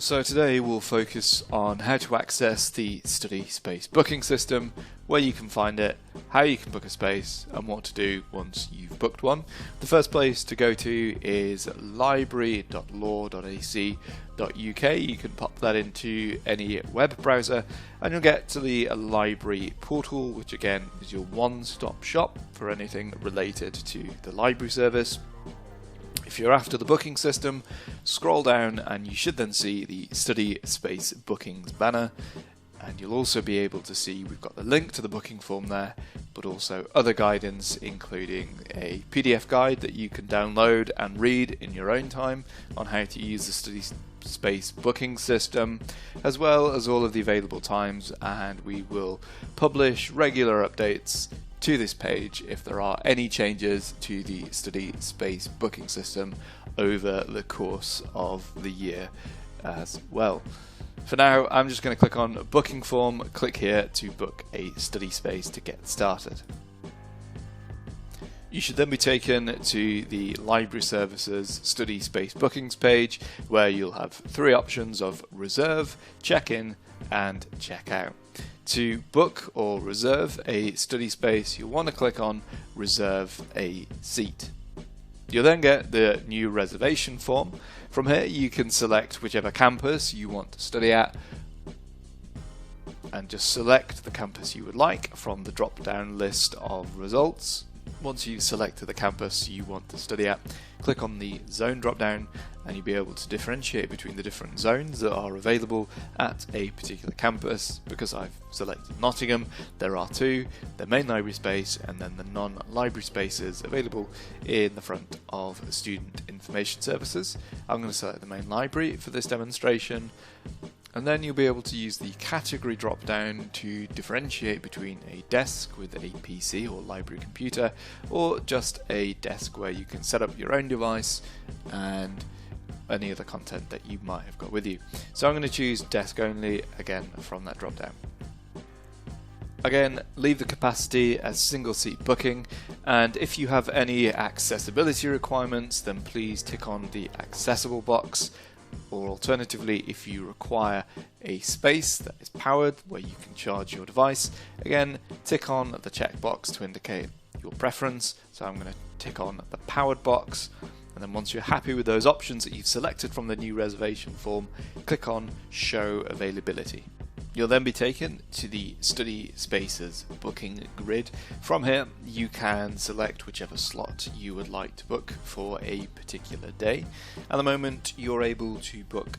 So today we'll focus on how to access the study space booking system, where you can find it, how you can book a space, and what to do once you've booked one. The first place to go to is library.law.ac.uk. You can pop that into any web browser and you'll get to the library portal, which again is your one-stop shop for anything related to the library service. If you're after the booking system, scroll down and you should then see the study space bookings banner, and you'll also be able to see we've got the link to the booking form there, but also other guidance including a PDF guide that you can download and read in your own time on how to use the study space booking system, as well as all of the available times, and we will publish regular updates to this page if there are any changes to the study space booking system over the course of the year as well. For now, I'm just going to click on booking form, click here to book a study space to get started. You should then be taken to the Library Services Study Space Bookings page, where you'll have three options of reserve, check-in and check-out. To book or reserve a study space, you'll want to click on reserve a seat. You'll then get the new reservation form. From here you can select whichever campus you want to study at and just select the campus you would like from the drop down list of results. Once you've selected the campus you want to study at, click on the zone drop down and you'll be able to differentiate between the different zones that are available at a particular campus. Because I've selected Nottingham, there are two, the main library space and then the non-library spaces available in the front of Student Information Services. I'm going to select the main library for this demonstration, and then you'll be able to use the category drop down to differentiate between a desk with a PC or library computer, or just a desk where you can set up your own device and any other content that you might have got with you. So I'm going to choose desk only again from that drop down. Again, leave the capacity as single seat booking, and if you have any accessibility requirements then please tick on the accessible box, or alternatively if you require a space that is powered where you can charge your device, again tick on the checkbox to indicate your preference. So I'm going to tick on the powered box, and then once you're happy with those options that you've selected from the new reservation form, click on show availability. You'll then be taken to the study spaces booking grid. From here you can select whichever slot you would like to book for a particular day. At the moment you're able to book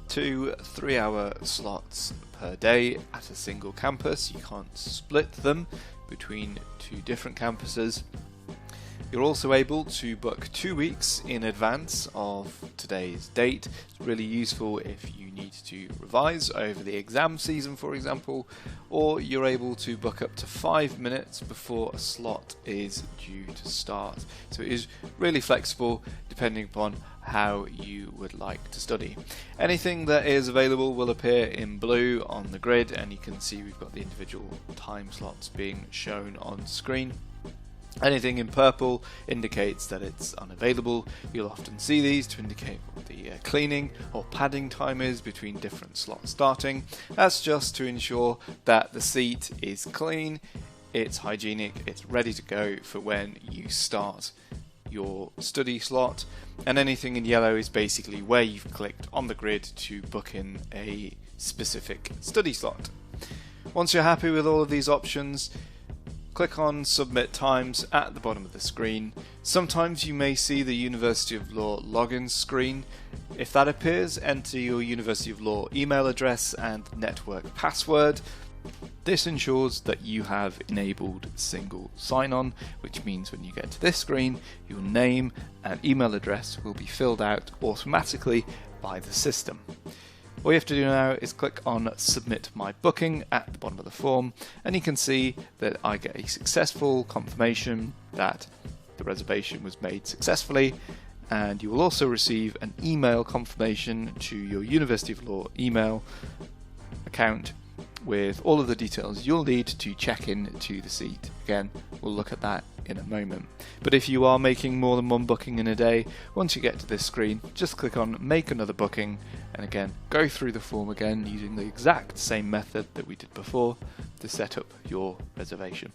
2 3-hour slots per day at a single campus. You can't split them between two different campuses. You're also able to book 2 weeks in advance of today's date. It's really useful if you need to revise over the exam season, for example, or you're able to book up to 5 minutes before a slot is due to start. So it is really flexible depending upon how you would like to study. Anything that is available will appear in blue on the grid, and you can see we've got the individual time slots being shown on screen. Anything in purple indicates that it's unavailable. You'll often see these to indicate what the cleaning or padding time is between different slots starting. That's just to ensure that the seat is clean, it's hygienic, it's ready to go for when you start your study slot. And anything in yellow is basically where you've clicked on the grid to book in a specific study slot. Once you're happy with all of these options, click on Submit Times at the bottom of the screen. Sometimes you may see the University of Law login screen. If that appears, enter your University of Law email address and network password. This ensures that you have enabled single sign-on, which means when you get to this screen, your name and email address will be filled out automatically by the system. All you have to do now is click on Submit My Booking at the bottom of the form, and you can see that I get a successful confirmation that the reservation was made successfully, and you will also receive an email confirmation to your University of Law email account with all of the details you'll need to check in to the seat. Again, we'll look at that in a moment. But if you are making more than one booking in a day, once you get to this screen, just click on Make Another Booking, and again, go through the form again using the exact same method that we did before to set up your reservation.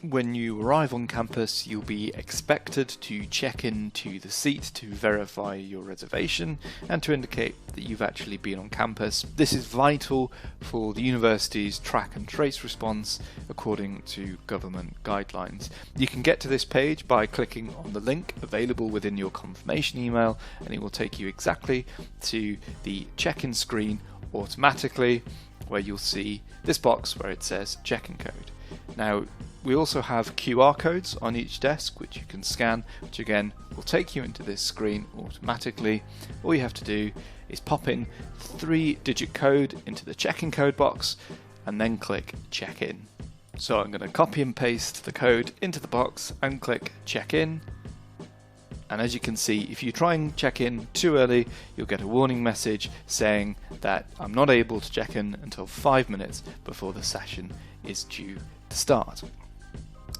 When you arrive on campus, you'll be expected to check in to the seat to verify your reservation and to indicate that you've actually been on campus. This is vital for the university's track and trace response according to government guidelines. You can get to this page by clicking on the link available within your confirmation email, and it will take you exactly to the check-in screen automatically, where you'll see this box where it says check-in code. Now, we also have QR codes on each desk which you can scan, which again will take you into this screen automatically. All you have to do is pop in 3-digit code into the check-in code box and then click check in. So I'm going to copy and paste the code into the box and click check in. And as you can see, if you try and check in too early, you'll get a warning message saying that I'm not able to check in until 5 minutes before the session is due to start.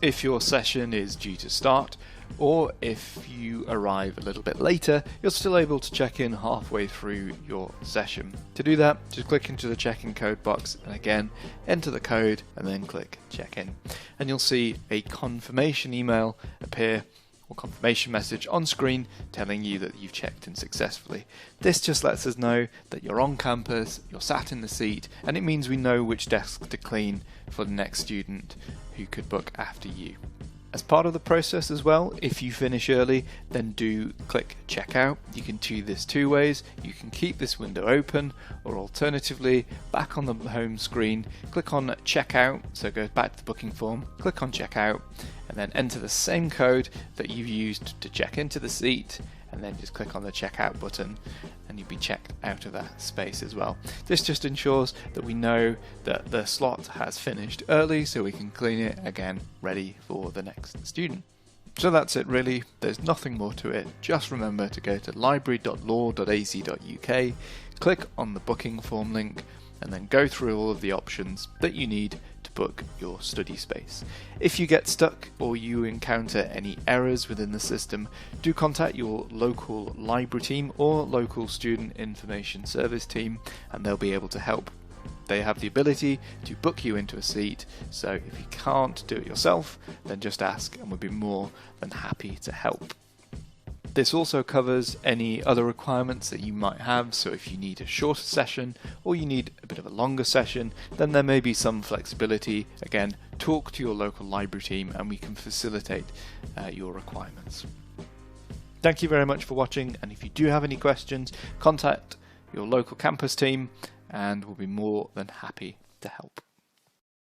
If your session is due to start, or if you arrive a little bit later, you're still able to check in halfway through your session. To do that, just click into the check-in code box and again enter the code and then click check in. And you'll see a confirmation email appear, or confirmation message on screen telling you that you've checked in successfully. This just lets us know that you're on campus, you're sat in the seat, and it means we know which desk to clean for the next student who could book after you. As part of the process as well, if you finish early, then do click checkout. You can do this two ways. You can keep this window open, or alternatively, back on the home screen, click on checkout, so go back to the booking form, click on checkout, and then enter the same code that you've used to check into the seat, and then just click on the checkout button and you'll be checked out of that space as well. This just ensures that we know that the slot has finished early so we can clean it again ready for the next student. So that's it really, there's nothing more to it. Just remember to go to library.law.ac.uk, click on the booking form link, and then go through all of the options that you need to book your study space. If you get stuck or you encounter any errors within the system, do contact your local library team or local student information service team and they'll be able to help. They have the ability to book you into a seat, so if you can't do it yourself, then just ask and we'll be more than happy to help. This also covers any other requirements that you might have, so if you need a shorter session or you need a bit of a longer session, then there may be some flexibility. Again, talk to your local library team and we can facilitate your requirements. Thank you very much for watching, and if you do have any questions, contact your local campus team and we'll be more than happy to help.